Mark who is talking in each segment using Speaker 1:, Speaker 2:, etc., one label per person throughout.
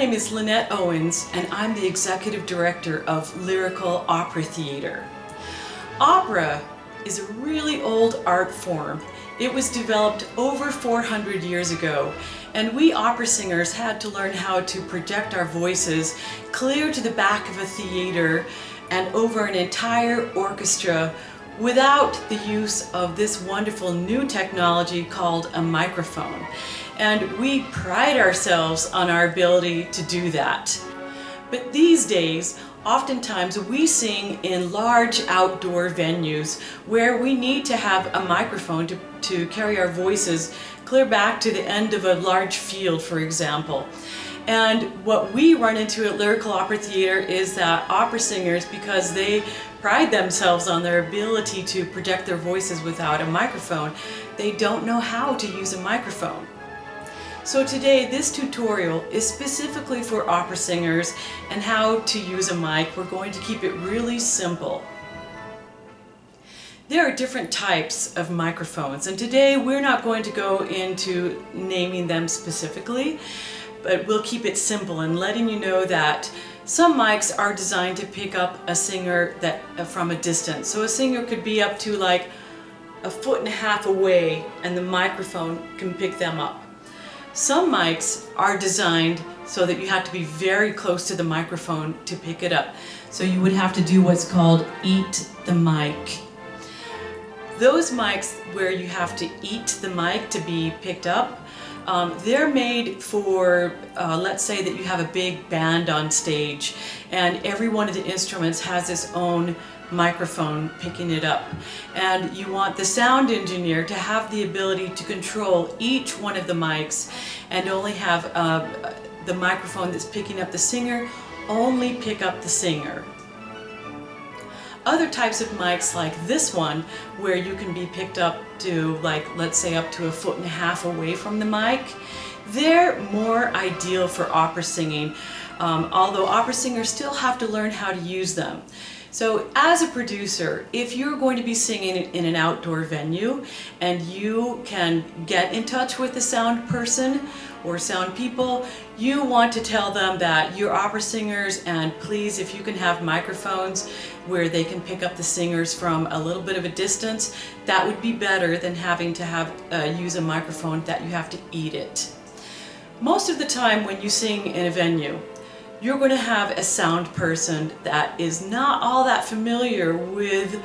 Speaker 1: name is Lynette Owens, and I'm the Executive Director of Lyrical Opera Theater. Opera is a really old art form. It was developed over 400 years ago, and we opera singers had to learn how to project our voices clear to the back of a theater and over an entire orchestra without the use of this wonderful new technology called a microphone. And we pride ourselves on our ability to do that. But these days, oftentimes we sing in large outdoor venues where we need to have a microphone to carry our voices clear back to the end of a large field, for example. And what we run into at Lyrical Opera Theater is that opera singers, because they pride themselves on their ability to project their voices without a microphone, they don't know how to use a microphone. So today, this tutorial is specifically for opera singers and how to use a mic. We're going to keep it really simple. There are different types of microphones, and today we're not going to go into naming them specifically, but we'll keep it simple and letting you know that some mics are designed to pick up a singer from a distance. So a singer could be up to like 1.5 feet away and the microphone can pick them up. Some mics are designed so that you have to be very close to the microphone to pick it up. So you would have to do what's called eat the mic. Those mics where you have to eat the mic to be picked up, they're made for, let's say that you have a big band on stage and every one of the instruments has its own microphone picking it up, and you want the sound engineer to have the ability to control each one of the mics and only have the microphone that's picking up the singer only pick up the singer. Other types of mics like this one, where you can be picked up to, like, let's say up to 1.5 feet away from the mic, they're more ideal for opera singing, although opera singers still have to learn how to use them. So as a producer, if you're going to be singing in an outdoor venue and you can get in touch with the sound person or sound people, you want to tell them that you're opera singers, and please, if you can have microphones where they can pick up the singers from a little bit of a distance, that would be better than having to use a microphone that you have to eat it. Most of the time when you sing in a venue, you're going to have a sound person that is not all that familiar with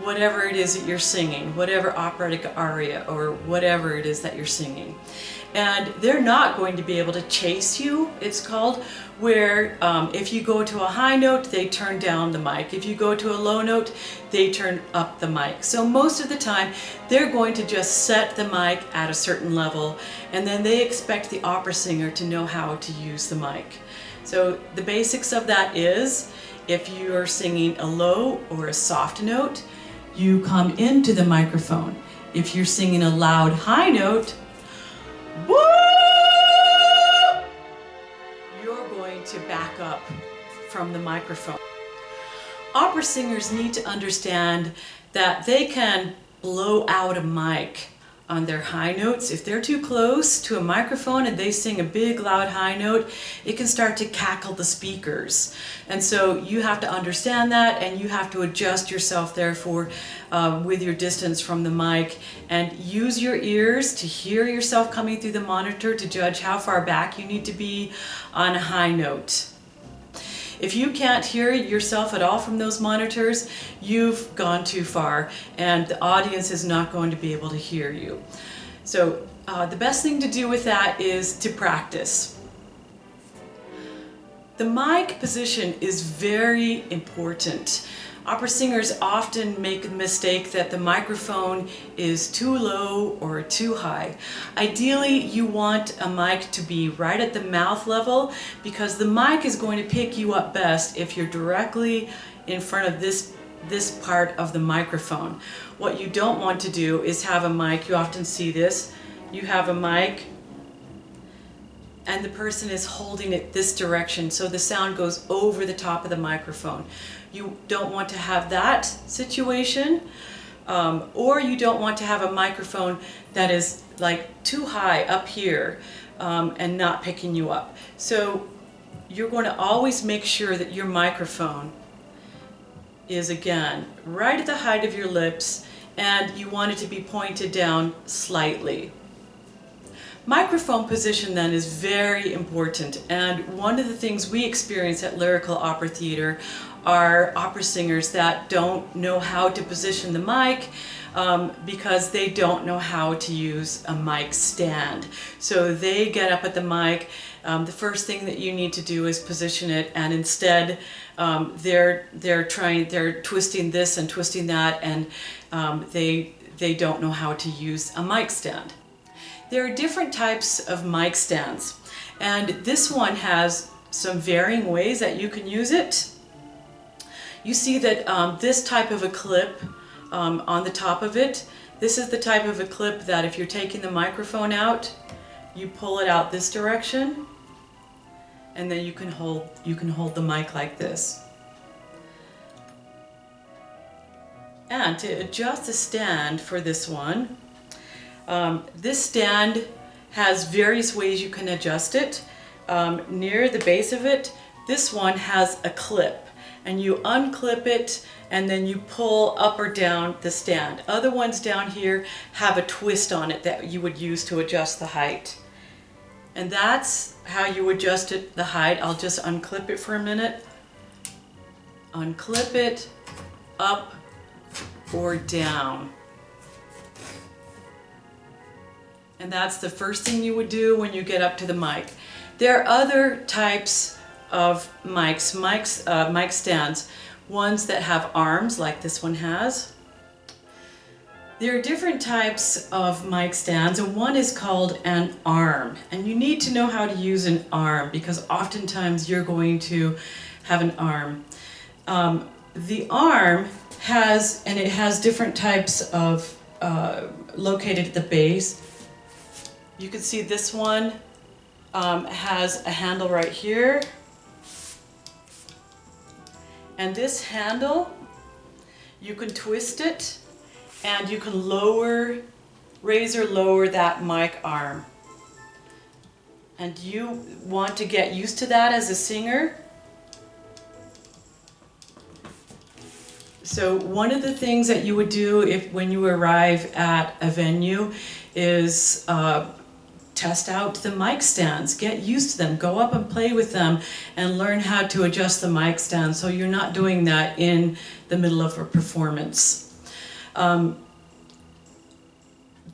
Speaker 1: whatever it is that you're singing, whatever operatic aria or whatever it is that you're singing. And they're not going to be able to chase you, it's called, where if you go to a high note, they turn down the mic. If you go to a low note, they turn up the mic. So most of the time, they're going to just set the mic at a certain level, and then they expect the opera singer to know how to use the mic. So the basics of that is, if you are singing a low or a soft note, you come into the microphone. If you're singing a loud high note, woo, you're going to back up from the microphone. Opera singers need to understand that they can blow out a mic on their high notes. If they're too close to a microphone and they sing a big loud high note, it can start to cackle the speakers. And so you have to understand that, and you have to adjust yourself therefore with your distance from the mic, and use your ears to hear yourself coming through the monitor to judge how far back you need to be on a high note. If you can't hear yourself at all from those monitors, you've gone too far and the audience is not going to be able to hear you. So the best thing to do with that is to practice. The mic position is very important. Opera singers often make the mistake that the microphone is too low or too high. Ideally, you want a mic to be right at the mouth level, because the mic is going to pick you up best if you're directly in front of this part of the microphone. What you don't want to do is have a mic, you often see this, you have a mic and the person is holding it this direction, so the sound goes over the top of the microphone. You don't want to have that situation, or you don't want to have a microphone that is like too high up here and not picking you up. So you're going to always make sure that your microphone is, again, right at the height of your lips, and you want it to be pointed down slightly. Microphone position then is very important, and one of the things we experience at Lyrical Opera Theater are opera singers that don't know how to position the mic because they don't know how to use a mic stand. So they get up at the mic, the first thing that you need to do is position it, and instead they're twisting this and twisting that, and they don't know how to use a mic stand. There are different types of mic stands, and this one has some varying ways that you can use it. You see that this type of a clip on the top of it, this is the type of a clip that if you're taking the microphone out, you pull it out this direction, and then you can hold the mic like this. And to adjust the stand for this one, this stand has various ways you can adjust it. Near the base of it, this one has a clip, and you unclip it and then you pull up or down the stand. Other ones down here have a twist on it that you would use to adjust the height. And that's how you adjust it, the height. I'll just unclip it for a minute. Unclip it, up or down. And that's the first thing you would do when you get up to the mic. There are other types of mic stands, ones that have arms like this one has. There are different types of mic stands, and one is called an arm. And you need to know how to use an arm because oftentimes you're going to have an arm. The arm has different types of located at the base. You can see this one has a handle right here. And this handle, you can twist it and you can raise or lower that mic arm. And you want to get used to that as a singer. So one of the things that you would do when you arrive at a venue is test out the mic stands, get used to them, go up and play with them and learn how to adjust the mic stand so you're not doing that in the middle of a performance.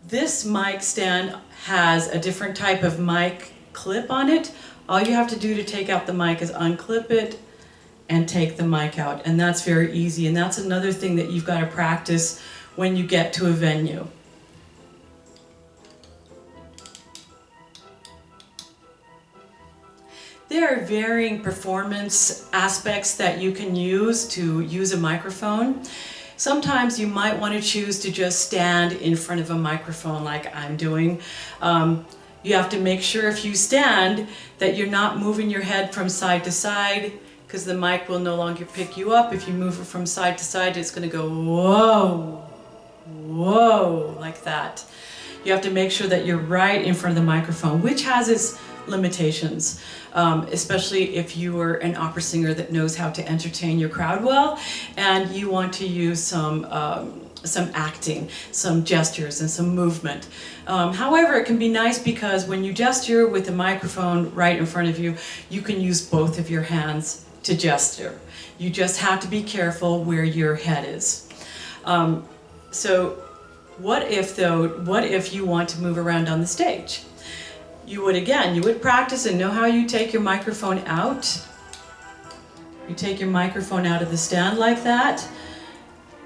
Speaker 1: This mic stand has a different type of mic clip on it. All you have to do to take out the mic is unclip it and take the mic out, and that's very easy, and that's another thing that you've got to practice when you get to a venue. There are varying performance aspects that you can use to use a microphone. Sometimes you might want to choose to just stand in front of a microphone like I'm doing. You have to make sure if you stand that you're not moving your head from side to side, because the mic will no longer pick you up. If you move it from side to side, it's going to go whoa, whoa, like that. You have to make sure that you're right in front of the microphone, which has its limitations, especially if you are an opera singer that knows how to entertain your crowd well, and you want to use some acting, some gestures, and some movement. However, it can be nice because when you gesture with the microphone right in front of you, you can use both of your hands to gesture. You just have to be careful where your head is. So what if you want to move around on the stage? You would practice and know how you take your microphone out. You take your microphone out of the stand like that,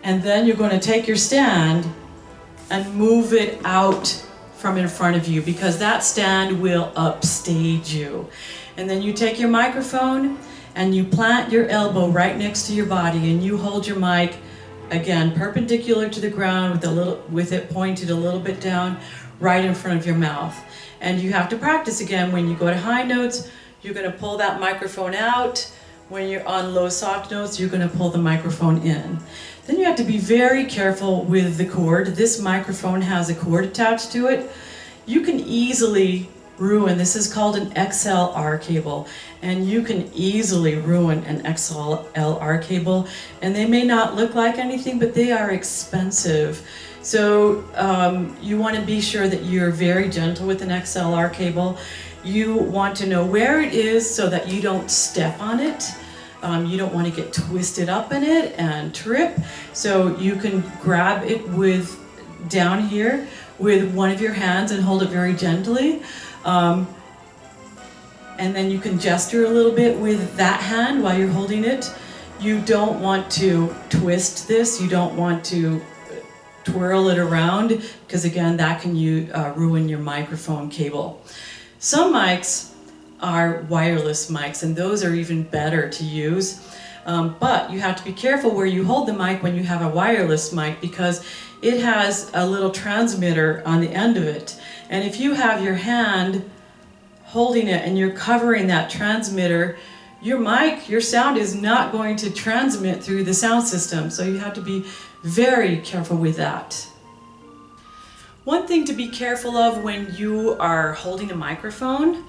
Speaker 1: and then you're going to take your stand and move it out from in front of you because that stand will upstage you. And then you take your microphone and you plant your elbow right next to your body and you hold your mic, again, perpendicular to the ground with it pointed a little bit down right in front of your mouth. And you have to practice again. When you go to high notes, you're going to pull that microphone out. When you're on low soft notes, you're going to pull the microphone in. Then you have to be very careful with the cord. This microphone has a cord attached to it. You can easily ruin. This is called an XLR cable, and you can easily ruin an XLR cable, and they may not look like anything, but they are expensive. So you want to be sure that you're very gentle with an XLR cable. You want to know where it is so that you don't step on it. You don't want to get twisted up in it and trip. So you can grab it with down here with one of your hands and hold it very gently. And then you can gesture a little bit with that hand while you're holding it. You don't want to twist this. You don't want to twirl it around, because again, that can ruin your microphone cable. Some mics are wireless mics, and those are even better to use. But you have to be careful where you hold the mic when you have a wireless mic, because it has a little transmitter on the end of it. And if you have your hand holding it and you're covering that transmitter, your sound is not going to transmit through the sound system. So you have to be very careful with that. One thing to be careful of when you are holding a microphone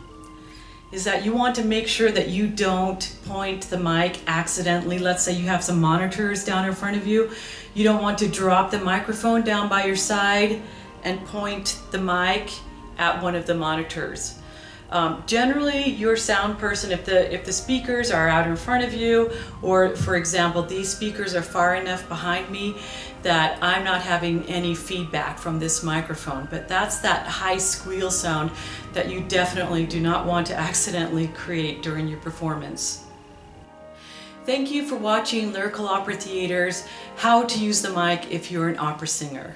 Speaker 1: is that you want to make sure that you don't point the mic accidentally. Let's say you have some monitors down in front of you. You don't want to drop the microphone down by your side and point the mic at one of the monitors. Generally, your sound person, if the speakers are out in front of you, or for example, these speakers are far enough behind me that I'm not having any feedback from this microphone, but that's that high squeal sound that you definitely do not want to accidentally create during your performance. Thank you for watching Lyrical Opera Theater's How to Use the Mic if you're an opera singer.